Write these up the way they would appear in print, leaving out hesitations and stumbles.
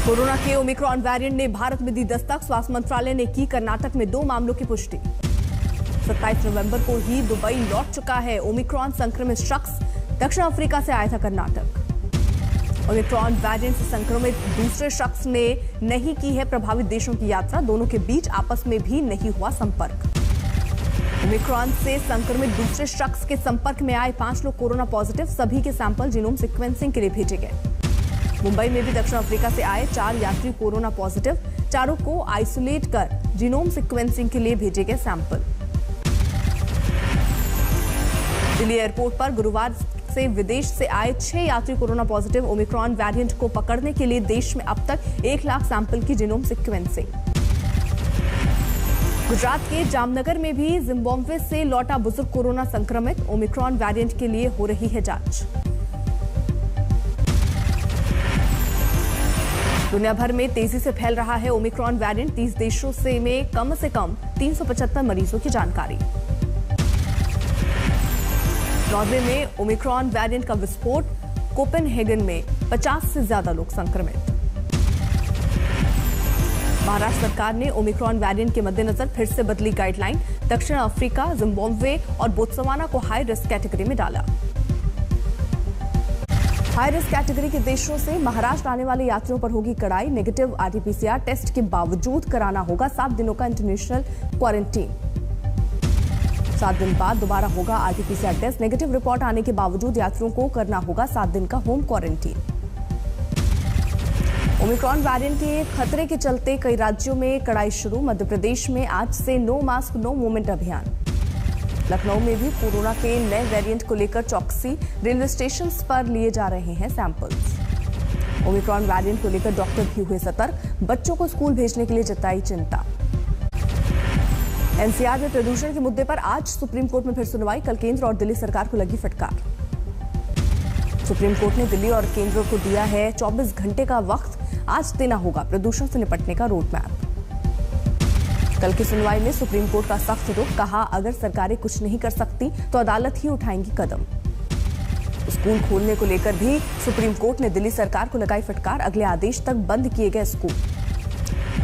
Corona के Omicron variant ने भारत में दी दस्तक। स्वास्थ्य मंत्रालय ने की कर्नाटक में 2 मामलों की पुष्टि। 27 नवंबर को ही दुबई लौट चुका है ओमिक्रॉन संक्रमित शख्स। दक्षिण अफ्रीका से आया था कर्नाटक। ओमिक्रॉन वेरिएंट से संक्रमित दूसरे शख्स ने नहीं की है प्रभावित देशों की यात्रा। दोनों के बीच आपस में भी नहीं हुआ संपर्क। ओमिक्रॉन से संक्रमित दूसरे शख्स के संपर्क में आए 5 लोग कोरोना पॉजिटिव। सभी के सैंपल जीनोम सीक्वेंसिंग के लिए भेजे गए। मुंबई में भी दक्षिण अफ्रीका से आए 4 यात्री कोरोना पॉजिटिव। चारों को आइसोलेट कर जीनोम सीक्वेंसिंग के लिए भेजे गए सैंपल। दिल्ली एयरपोर्ट पर गुरुवार से विदेश से आए 6 यात्री कोरोना पॉजिटिव। ओमिक्रॉन वेरिएंट को पकड़ने के लिए देश में अब तक 1 लाख सैंपल की जीनोम सीक्वेंसिंग। गुजरात के जामनगर में भी जिम्बाब्वे से लौटा बुजुर्ग कोरोना संक्रमित। ओमिक्रॉन वेरिएंट के लिए हो रही है जांच। दुनिया भर में तेजी से फैल रहा है ओमिक्रॉन वेरिएंट। 30 देशों से कम 375 मरीजों की जानकारी। नॉर्वे में ओमिक्रॉन वेरिएंट का विस्फोट। कोपेनहेगन में 50 से ज्यादा लोग संक्रमित। महाराष्ट्र सरकार ने ओमिक्रॉन वेरिएंट के मद्देनजर फिर से बदली गाइडलाइन। दक्षिण अफ्रीका, जिम्बाब्वे और बोत्सवाना को हाई रिस्क कैटेगरी में डाला। हाई रिस्क कैटेगरी के देशों से महाराष्ट्र आने वाले यात्रियों पर होगी कड़ाई। नेगेटिव आरटीपीसीआर टेस्ट के बावजूद कराना होगा 7 दिनों का इंटरनेशनल क्वारंटीन। 7 दिन बाद दोबारा होगा आरटीपीसीआर टेस्ट। नेगेटिव रिपोर्ट आने के बावजूद यात्रियों को करना होगा 7 दिन का होम क्वारंटीन। ओमिक्रॉन वेरिएंट के खतरे के चलते कई राज्यों में कड़ाई शुरू। मध्य प्रदेश में आज से नो मास्क नो मूवमेंट अभियान। लखनऊ में भी कोरोना के नए वेरिएंट को लेकर चौकसी। रेलवे स्टेशन पर लिए जा रहे हैं सैंपल्स। ओमिक्रॉन वेरिएंट को लेकर डॉक्टर भी हुए सतर्क। बच्चों को स्कूल भेजने के लिए जताई चिंता। एनसीआर में प्रदूषण के मुद्दे पर आज सुप्रीम कोर्ट में फिर सुनवाई। कल केंद्र और दिल्ली सरकार को लगी फटकार। सुप्रीम कोर्ट ने दिल्ली और केंद्र को दिया है 24 घंटे का वक्त। आज देना होगा प्रदूषण से निपटने का रोड मैप। कल की सुनवाई में सुप्रीम कोर्ट का सख्त रुख। कहा, अगर सरकारें कुछ नहीं कर सकती तो अदालत ही उठाएंगी कदम। स्कूल खोलने को लेकर भी सुप्रीम कोर्ट ने दिल्ली सरकार को लगाई फटकार। अगले आदेश तक बंद किए गए स्कूल।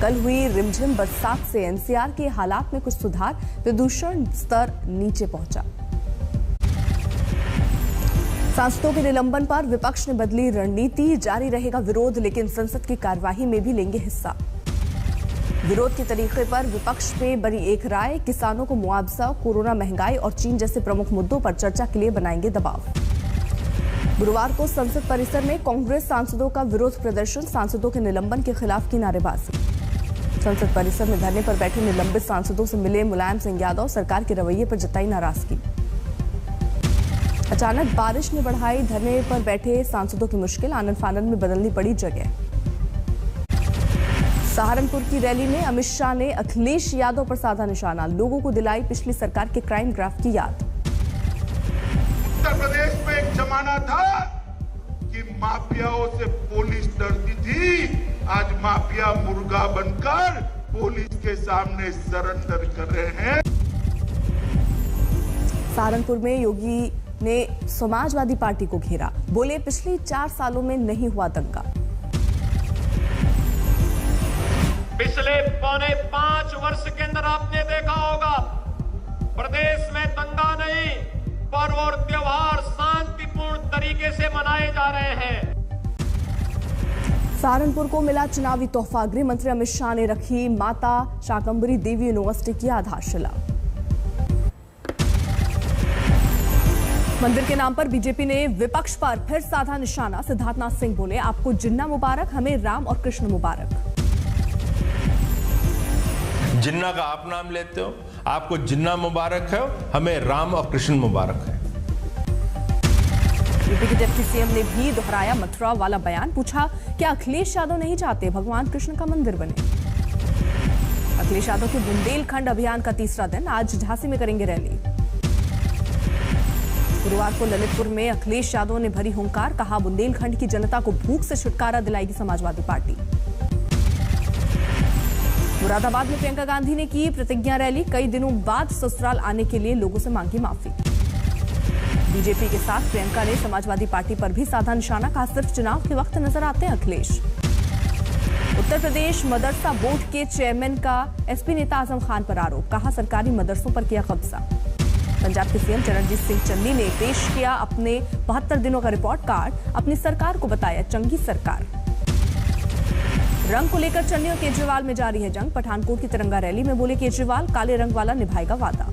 कल हुई रिमझिम बरसात से एनसीआर के हालात में कुछ सुधार। प्रदूषण स्तर नीचे पहुंचा। सांसदों के निलंबन पर विपक्ष ने बदली रणनीति। जारी रहेगा विरोध, लेकिन संसद की कार्यवाही में भी लेंगे हिस्सा। विरोध के तरीके पर विपक्ष में बनी एक राय। किसानों को मुआवजा, कोरोना, महंगाई और चीन जैसे प्रमुख मुद्दों पर चर्चा के लिए बनाएंगे दबाव। गुरुवार को संसद परिसर में कांग्रेस सांसदों का विरोध प्रदर्शन। सांसदों के निलंबन के खिलाफ की नारेबाजी। संसद परिसर में धरने पर बैठे निलंबित सांसदों से मिले मुलायम सिंह यादव। सरकार के रवैये पर जताई नाराजगी। अचानक बारिश ने बढ़ाई धरने पर बैठे सांसदों की मुश्किल। आनन फानन में बदलनी पड़ी जगह। सहारनपुर की रैली में अमित शाह ने अखिलेश यादव पर साधा निशाना। लोगों को दिलाई पिछली सरकार के क्राइम ग्राफ की याद। उत्तर प्रदेश में एक जमाना था कि माफियाओं से पुलिस डरती थी। आज माफिया मुर्गा बनकर पुलिस के सामने सरेंडर कर रहे हैं। सहारनपुर में योगी ने समाजवादी पार्टी को घेरा। बोले, पिछले 4 सालों में नहीं हुआ दंगा। पिछले पौने 5 वर्ष के अंदर आपने देखा होगा प्रदेश में दंगा नहीं, पर्व और त्योहार शांतिपूर्ण तरीके से मनाए जा रहे हैं। सहारनपुर को मिला चुनावी तोहफा। गृह मंत्री अमित शाह ने रखी माता शाकंभरी देवी यूनिवर्सिटी की आधारशिला। मंदिर के नाम पर बीजेपी ने विपक्ष पर फिर साधा निशाना। सिद्धार्थनाथ सिंह बोले, आपको जिन्ना मुबारक, हमें राम और कृष्ण मुबारक। जिन्ना का आप नाम लेते हो, आपको जिन्ना मुबारक है, हमें राम और कृष्ण मुबारक है। यूपी के डिप्टी सीएम ने भी दोहराया मथुरा वाला बयान। पूछा, क्या अखिलेश यादव नहीं चाहते भगवान कृष्ण का मंदिर बने? अखिलेश यादव के बुंदेलखंड अभियान का 3रा दिन। आज झांसी में करेंगे रैली। गुरुवार को ललितपुर में अखिलेश यादव ने भरी हुंकार। कहा, बुंदेलखंड की जनता को भूख से छुटकारा दिलाएगी समाजवादी पार्टी। मुरादाबाद में प्रियंका गांधी ने की प्रतिज्ञा रैली। कई दिनों बाद ससुराल आने के लिए लोगों से मांगी माफी। बीजेपी के साथ प्रियंका ने समाजवादी पार्टी पर भी साधा निशाना। कहा, सिर्फ चुनाव के वक्त नजर आते हैं अखिलेश। उत्तर प्रदेश मदरसा बोर्ड के चेयरमैन का एसपी नेता आजम खान पर आरोप, कहा सरकारी मदरसों पर किया कब्जा। पंजाब के सीएम चरणजीत सिंह चन्नी ने पेश किया अपने 72 दिनों का रिपोर्ट कार्ड, अपनी सरकार को बताया चंगी सरकार। रंग को लेकर चन्नी और केजरीवाल में जारी है जंग। पठानकोट की तिरंगा रैली में बोले केजरीवाल, काले रंग वाला निभाएगा वादा।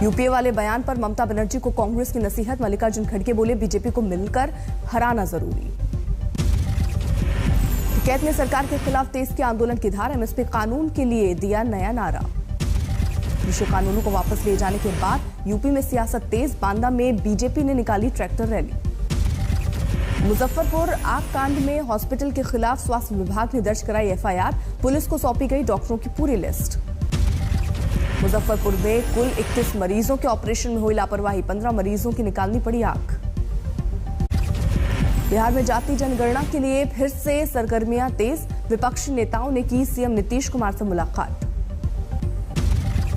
यूपीए वाले बयान पर ममता बनर्जी को कांग्रेस की नसीहत। मल्लिकार्जुन खड़गे बोले बीजेपी को मिलकर हराना जरूरी। टिकैत ने सरकार के खिलाफ तेज किया आंदोलन की धार। एमएसपी कानून के लिए दिया नया नारा। कृषि कानूनों को वापस ले जाने के बाद यूपी में सियासत तेज। बांदा में बीजेपी ने निकाली ट्रैक्टर रैली। मुजफ्फरपुर आग कांड में हॉस्पिटल के खिलाफ स्वास्थ्य विभाग ने दर्ज कराई एफआईआर। पुलिस को सौंपी गई डॉक्टरों की पूरी लिस्ट। मुजफ्फरपुर में कुल 31 मरीजों के ऑपरेशन में हुई लापरवाही। 15 मरीजों की निकालनी पड़ी आग। बिहार में जाति जनगणना के लिए फिर से सरगर्मियां तेज। विपक्षी नेताओं ने की सीएम नीतीश कुमार से मुलाकात।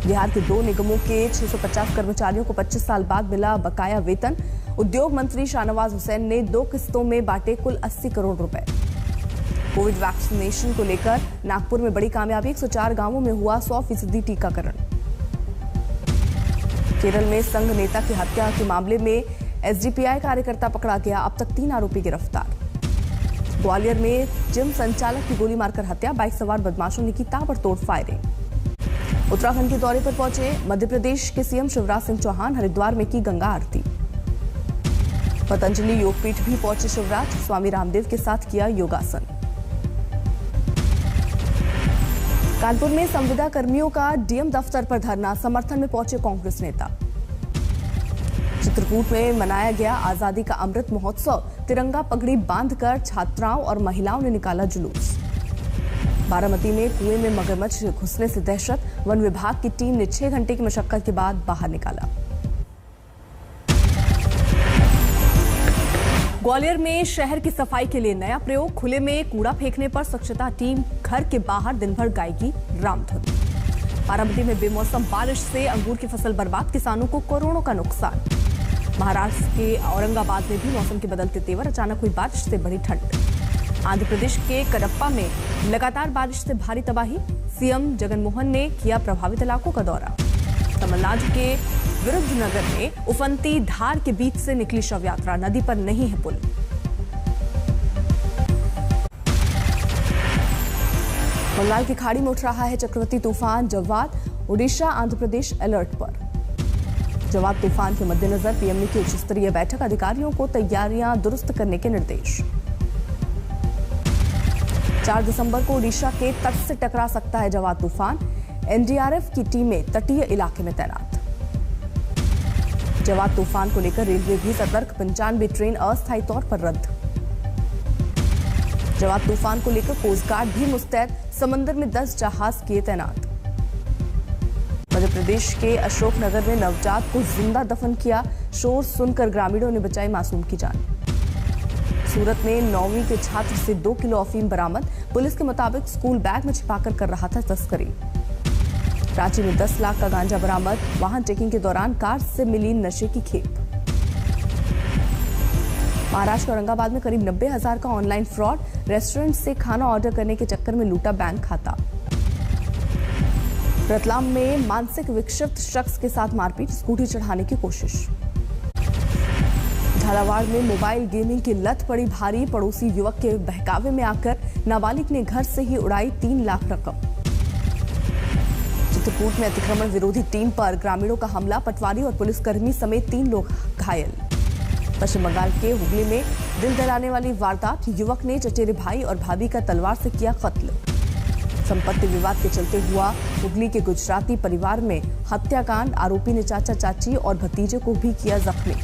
बिहार के 2 निगमों के 650 कर्मचारियों को 25 साल बाद मिला बकाया वेतन। उद्योग मंत्री शाहनवाज हुसैन ने 2 किस्तों में बांटे कुल 80 करोड़ रुपए। कोविड वैक्सीनेशन को लेकर नागपुर में बड़ी कामयाबी। 104 गांवों में हुआ 100% टीकाकरण। केरल में संघ नेता की हत्या के मामले में एसडीपीआई कार्यकर्ता पकड़ा गया। अब तक 3 आरोपी गिरफ्तार। ग्वालियर में जिम संचालक की गोली मारकर हत्या। बाइक सवार बदमाशों ने की ताबड़तोड़ फायरिंग। उत्तराखंड के दौरे पर पहुंचे मध्य प्रदेश के सीएम शिवराज सिंह चौहान। हरिद्वार में की गंगा आरती। पतंजलि योगपीठ भी पहुंचे शिवराज। स्वामी रामदेव के साथ किया योगासन। कानपुर में संविदा कर्मियों का डीएम दफ्तर पर धरना। समर्थन में पहुंचे कांग्रेस नेता। चित्रकूट में मनाया गया आजादी का अमृत महोत्सव। तिरंगा पगड़ी बांधकर छात्राओं और महिलाओं ने निकाला जुलूस। बारामती में कुएं में मगरमच्छ घुसने से दहशत। वन विभाग की टीम ने 6 घंटे की मशक्कत के बाद बाहर निकाला। ग्वालियर में शहर की सफाई के लिए नया प्रयोग। खुले में कूड़ा फेंकने पर स्वच्छता टीम घर के बाहर दिन भर गाएगी रामधुन। बारामती में बेमौसम बारिश से अंगूर की फसल बर्बाद। किसानों को करोड़ों का नुकसान। महाराष्ट्र के औरंगाबाद में भी मौसम के बदलते तेवर। अचानक हुई बारिश से बढ़ी ठंड। आंध्र प्रदेश के कडप्पा में लगातार बारिश से भारी तबाही। सीएम जगनमोहन ने किया प्रभावित इलाकों का दौरा। तमिलनाडु के विरुद्धनगर में उफनती धार के बीच से निकली शव यात्रा। नदी पर नहीं है पुल। बंगाल की खाड़ी में उठ रहा है चक्रवाती तूफान जवाद। ओडिशा आंध्र प्रदेश अलर्ट पर। जवाद तूफान के मद्देनजर पीएम ने की उच्च स्तरीय बैठक। अधिकारियों को तैयारियां दुरुस्त करने के निर्देश। 4 दिसंबर को ओडिशा के तट से टकरा सकता है जवाद तूफान। एनडीआरएफ की टीमें तटीय इलाके में तैनात। जवाद तूफान को लेकर रेलवे भी सतर्क। 95 ट्रेन अस्थायी तौर पर रद्द। जवाद तूफान को लेकर कोस्ट गार्ड भी मुस्तैद। समंदर में 10 जहाज किए तैनात। मध्य प्रदेश के अशोकनगर में नवजात को जिंदा दफन किया। शोर सुनकर ग्रामीणों ने बचाई मासूम की जान। सूरत में 9वीं के छात्र से 2 किलो अफीम बरामद। पुलिस के मुताबिक स्कूल बैग में छिपाकर कर रहा था तस्करी। रांची में 10 लाख का गांजा बरामद। वाहन चेकिंग के दौरान कार से मिली नशे की खेप। महाराष्ट्र के औरंगाबाद में करीब 90,000 का ऑनलाइन फ्रॉड। रेस्टोरेंट से खाना ऑर्डर करने के चक्कर में लूटा बैंक खाता। रतलाम में मानसिक विक्षिप्त शख्स के साथ मारपीट। स्कूटी चढ़ाने की कोशिश। झालावाड़ में मोबाइल गेमिंग की लत पड़ी भारी। पड़ोसी युवक के बहकावे में आकर नाबालिग ने घर से ही उड़ाई 3 लाख रकम। चित्रकूट में अतिक्रमण विरोधी टीम पर ग्रामीणों का हमला। पटवारी और पुलिसकर्मी समेत 3 लोग घायल। पश्चिम बंगाल के हुगली में दिल दहलाने वाली वारदात। युवक ने चचेरे भाई और भाभी का तलवार से किया कत्ल। संपत्ति विवाद के चलते हुआ हुगली के गुजराती परिवार में हत्याकांड। आरोपी ने चाचा चाची और भतीजे को भी किया जख्मी।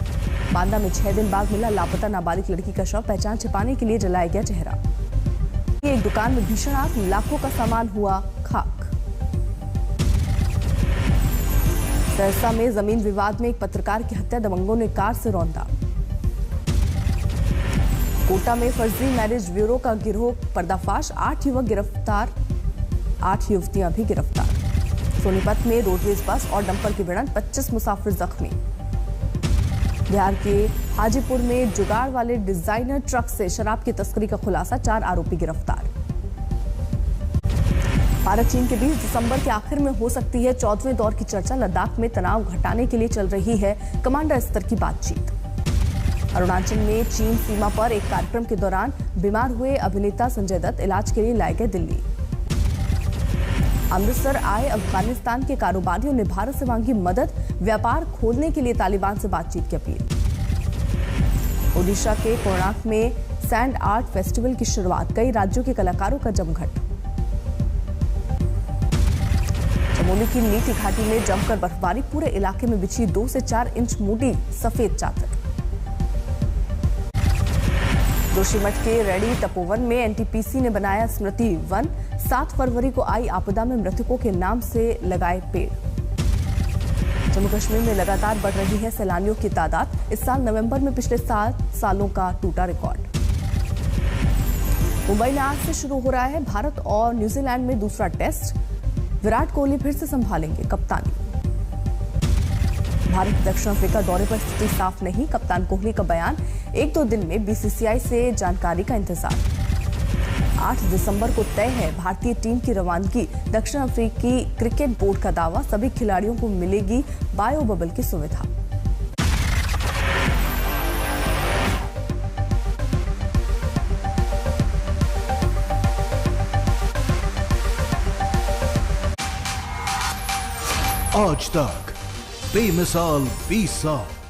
बांदा में 6 दिन बाद मिला लापता नाबालिग लड़की का शव। पहचान छिपाने के लिए जलाया गया चेहरा। एक दुकान में भीषण आग। लाखों का सामान हुआ खाक। सहरसा में जमीन विवाद में एक पत्रकार की हत्या। दबंगों ने कार से रौंदा। कोटा में फर्जी मैरिज ब्यूरो का गिरोह पर्दाफाश। 8 युवक गिरफ्तार। 8 युवतियां भी गिरफ्तार। सोनीपत में रोडवेज बस और डंपर की भिड़ंत। 25 मुसाफिर जख्मी। बिहार के हाजीपुर में जुगाड़ वाले डिजाइनर ट्रक से शराब की तस्करी का खुलासा, 4 आरोपी गिरफ्तार। भारत चीन के बीच दिसंबर के आखिर में हो सकती है 14वें दौर की चर्चा। लद्दाख में तनाव घटाने के लिए चल रही है कमांडर स्तर की बातचीत। अरुणाचल में चीन सीमा पर एक कार्यक्रम के दौरान बीमार हुए अभिनेता संजय दत्त इलाज के लिए लाए गए दिल्ली। अमृतसर आए अफगानिस्तान के कारोबारियों ने भारत से मांगी मदद, व्यापार खोलने के लिए तालिबान से बातचीत की अपील। ओडिशा के कोणार्क में सैंड आर्ट फेस्टिवल की शुरुआत, कई राज्यों के कलाकारों का जमघट। चमोली की नीति घाटी में जमकर बर्फबारी, पूरे इलाके में बिछी 2 से 4 इंच मोटी सफेद चादर। जोशीमठ के रेडी तपोवन में एनटीपीसी ने बनाया स्मृति वन, 7 फरवरी को आई आपदा में मृतकों के नाम से लगाए पेड़। जम्मू कश्मीर में लगातार बढ़ रही है सैलानियों की तादाद, इस साल नवंबर में पिछले 7 सालों का टूटा रिकॉर्ड। मुंबई में आज से शुरू हो रहा है भारत और न्यूजीलैंड में दूसरा टेस्ट, विराट कोहली फिर से संभालेंगे कप्तानी। भारत दक्षिण अफ्रीका दौरे पर स्थिति साफ नहीं, कप्तान कोहली का बयान, 1-2 दिन में बीसीसीआई से जानकारी का इंतजार। 8 दिसंबर को तय है भारतीय टीम की रवानगी, दक्षिण अफ्रीकी क्रिकेट बोर्ड का दावा, सभी खिलाड़ियों को मिलेगी बायो बबल की सुविधा। आज तक बेमिसाल 20 साल।